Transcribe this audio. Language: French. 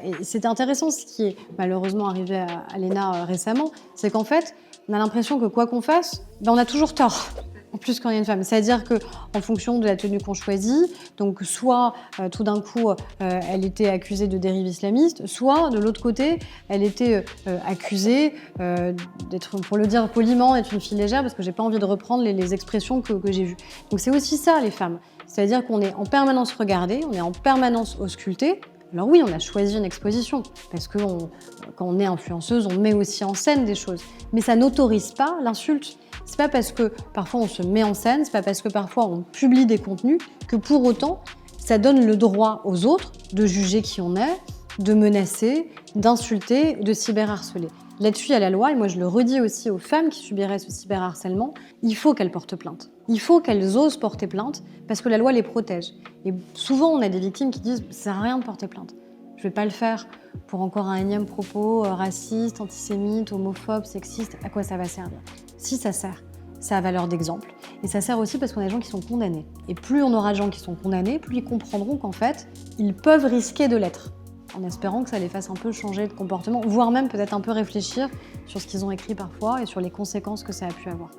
Et c'était intéressant, ce qui est malheureusement arrivé à Léna récemment, c'est qu'en fait, on a l'impression que quoi qu'on fasse, on a toujours tort. En plus quand il y a une femme. C'est-à-dire qu'en fonction de la tenue qu'on choisit, donc soit tout d'un coup elle était accusée de dérive islamiste, soit de l'autre côté elle était accusée d'être, pour le dire poliment, d'être une fille légère, parce que j'ai pas envie de reprendre les expressions que j'ai vues. Donc c'est aussi ça les femmes. C'est-à-dire qu'on est en permanence regardé, on est en permanence ausculté. Alors oui, on a choisi une exposition, parce que quand on est influenceuse, on met aussi en scène des choses. Mais ça n'autorise pas l'insulte. C'est pas parce que parfois on se met en scène, c'est pas parce que parfois on publie des contenus, que pour autant, ça donne le droit aux autres de juger qui on est, de menacer, d'insulter, de cyberharceler. Là-dessus, il y a la loi, et moi je le redis aussi aux femmes qui subiraient ce cyberharcèlement, il faut qu'elles portent plainte. Il faut qu'elles osent porter plainte, parce que la loi les protège. Et souvent, on a des victimes qui disent « ça sert à rien de porter plainte. Je vais pas le faire pour encore un énième propos raciste, antisémite, homophobe, sexiste. À quoi ça va servir ?» Si ça sert, ça a valeur d'exemple. Et ça sert aussi parce qu'on a des gens qui sont condamnés. Et plus on aura de gens qui sont condamnés, plus ils comprendront qu'en fait, ils peuvent risquer de l'être. En espérant que ça les fasse un peu changer de comportement, voire même peut-être un peu réfléchir sur ce qu'ils ont écrit parfois et sur les conséquences que ça a pu avoir.